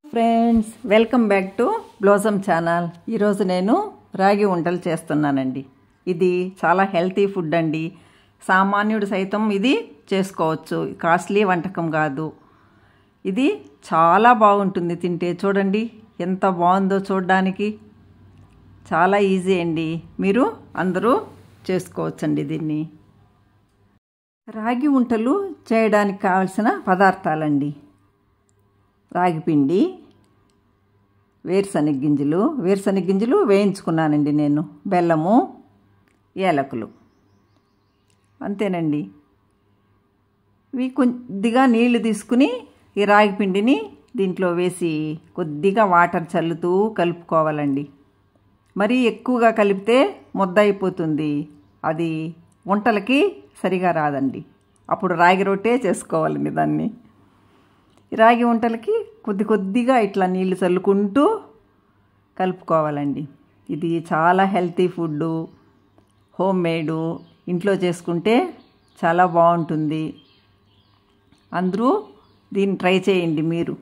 Friends, welcome back to blossom channel. ఈరోజు నేను రాగి ఉండలు చేస్తున్నానండి. ఇది చాలా హెల్తీ ఫుడ్ అండి. సామాన్యుడు సైతం ఇది చేసుకోవచ్చు. కాస్ట్లీ వంటకం కాదు. ఇది చాలా బాగుంటుంది తింటే. చూడండి ఎంత బాగుందో చూడడానికి. చాలా ఈజీ అండి. మీరు అందరూ చేసుకోవచ్చండి దీన్ని. రాగి ఉండలు చేయడానికి కావలసిన పదార్థాలండి: రాగి పిండి, వేరుశనగ గింజలు వేయించుకున్నానండి నేను, బెల్లము, ఏలకులు, అంతేనండి. ఇవి కొద్దిగా నీళ్లు తీసుకుని ఈ రాగి పిండిని దీంట్లో వేసి కొద్దిగా వాటర్ చల్లుతూ కలుపుకోవాలండి. మరీ ఎక్కువగా కలిపితే ముద్ద అయిపోతుంది. అది వంటలకి సరిగా రాదండి. అప్పుడు రాగి రొట్టె చేసుకోవాలండి దాన్ని. రాగి వంటలకి కొద్దిగా ఇట్లా నీళ్లు చల్లుకుంటూ కలుపుకోవాలండి. ఇది చాలా హెల్తీ ఫుడ్డు, హోమ్ మేడు, ఇంట్లో చేసుకుంటే చాలా బాగుంటుంది. అందరూ దీన్ని ట్రై చేయండి మీరు.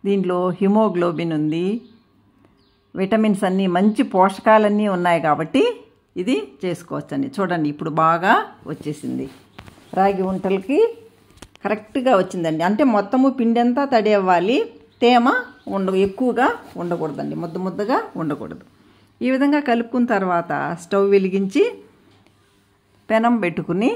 దీంట్లో హిమోగ్లోబిన్ ఉంది, విటమిన్స్ అన్నీ, మంచి పోషకాలన్నీ ఉన్నాయి కాబట్టి ఇది చేసుకోవచ్చండి. చూడండి ఇప్పుడు బాగా వచ్చేసింది. రాగి వంటలకి కరెక్ట్గా వచ్చిందండి. అంటే మొత్తము పిండి అంతా తడి అవ్వాలి. తేమ ఎక్కువగా ఉండకూడదండి, ముద్దగా ఉండకూడదు. ఈ విధంగా కలుపుకున్న తర్వాత స్టవ్ వెలిగించి పెనం పెట్టుకుని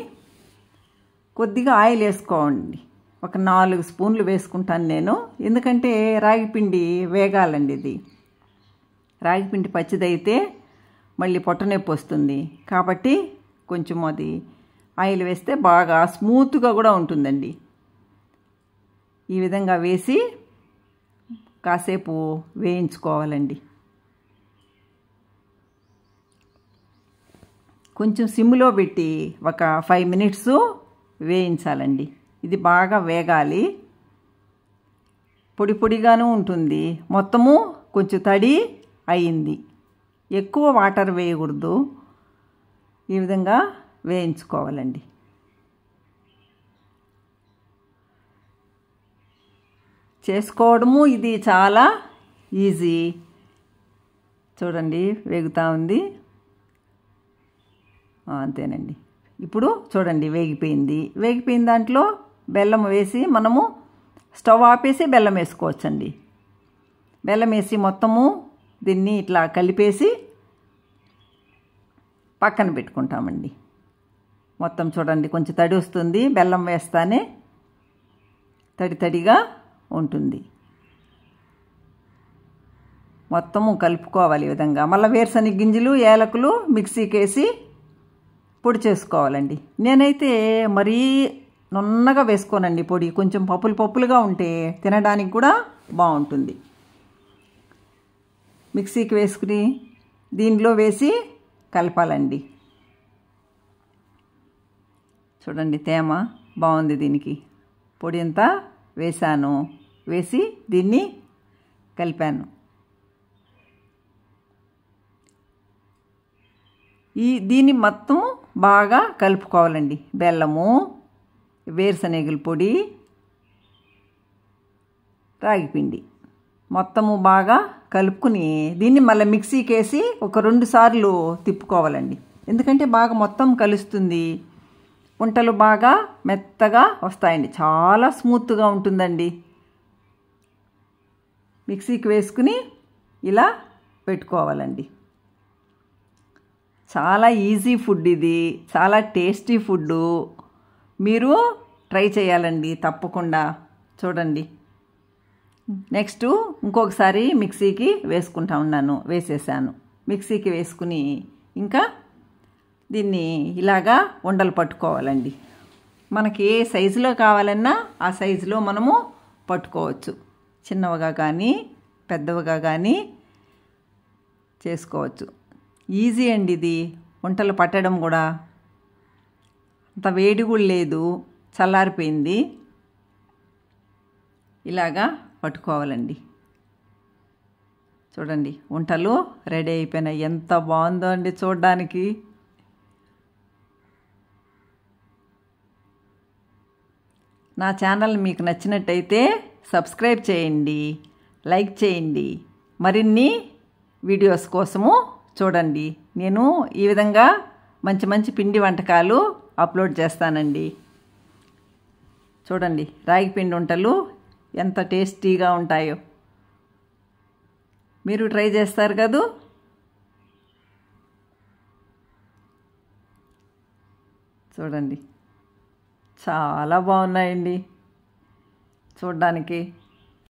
కొద్దిగా ఆయిల్ వేసుకోండి. ఒక 4 స్పూన్లు వేసుకుంటాను నేను, ఎందుకంటే రాగి పిండి వేగాలండి. ఇది రాగి పిండి పచ్చిదైతే మళ్ళీ పొట్టనొప్పి వస్తుంది కాబట్టి కొంచెం అది ఆయిల్ వేస్తే బాగా స్మూత్గా కూడా ఉంటుందండి. ఈ విధంగా వేసి కాసేపు వేయించుకోవాలండి. కొంచెం సిమ్లో పెట్టి ఒక 5 మినిట్స్ వేయించాలండి. ఇది బాగా వేగాలి. పొడిగాను ఉంటుంది. మొత్తము కొంచెం తడి అయింది. ఎక్కువ వాటర్ వేయకూడదు. ఈ విధంగా వేయించుకోవాలండి. చేసుకోవడము ఇది చాలా ఈజీ. చూడండి వేగుతూ ఉంది. అంతేనండి. ఇప్పుడు చూడండి వేగిపోయిన దాంట్లో బెల్లం వేసి మనము స్టవ్ ఆపేసి బెల్లం వేసుకోవచ్చండి. బెల్లం వేసి మొత్తము దీన్ని ఇట్లా కలిపేసి పక్కన పెట్టుకుంటామండి. మొత్తం చూడండి కొంచెం తడి వస్తుంది. బెల్లం వేస్తానే తడిగా ఉంటుంది. మొత్తము కలుపుకోవాలి ఈ విధంగా. మళ్ళీ వేరుశనగ గింజలు, ఏలకులు మిక్సీకి వేసి పొడి చేసుకోవాలండి. నేనైతే మరీ నున్నగా వేసుకోనండి పొడి. కొంచెం పప్పులుగా ఉంటే తినడానికి కూడా బాగుంటుంది. మిక్సీకి వేసుకుని దీనిలో వేసి కలపాలండి. చూడండి తేమ బాగుంది. దీనికి పొడి అంతా వేసి దీన్ని కలిపాను. దీన్ని మొత్తం బాగా కలుపుకోవాలండి. బెల్లము, వేరుశనగల పొడి, రాగిపిండి మొత్తము బాగా కలుపుకుని దీన్ని మళ్ళీ మిక్సీకి వేసి ఒక 2 సార్లు తిప్పుకోవాలండి. ఎందుకంటే బాగా మొత్తం కలుస్తుంది. వంటలు బాగా మెత్తగా వస్తాయండి. చాలా స్మూత్గా ఉంటుందండి. మిక్సీకి వేసుకుని ఇలా పెట్టుకోవాలండి. చాలా ఈజీ ఫుడ్ ఇది. చాలా టేస్టీ ఫుడ్డు. మీరు ట్రై చేయాలండి తప్పకుండా. చూడండి నెక్స్ట్ ఇంకొకసారి మిక్సీకి వేసేసాను. మిక్సీకి వేసుకుని ఇంకా దీన్ని ఇలాగా ఉండలు పట్టుకోవాలండి. మనకి ఏ సైజులో కావాలన్నా ఆ సైజులో మనము పట్టుకోవచ్చు. చిన్నవిగా కానీ పెద్దవిగా కానీ చేసుకోవచ్చు. ఈజీ అండి ఇది. వంటలు పట్టడం కూడా అంత వేడి కూడా లేదు, చల్లారిపోయింది. ఇలాగా పట్టుకోవాలండి. చూడండి వంటలు రెడీ అయిపోయినాయి. ఎంత బాగుందో అండి చూడడానికి. నా ఛానల్ మీకు నచ్చినట్టయితే సబ్స్క్రైబ్ చేయండి. లైక్ చేయండి. మరిన్ని వీడియోస్ కోసము చూడండి. నేను ఈ విధంగా మంచి మంచి పిండి వంటకాలు అప్లోడ్ చేస్తానండి. చూడండి రాగి పిండి వంటలు ఎంత టేస్టీగా ఉంటాయో. మీరు ట్రై చేస్తారు కదూ. చూడండి చాలా బాగున్నాయండి చూడడానికి.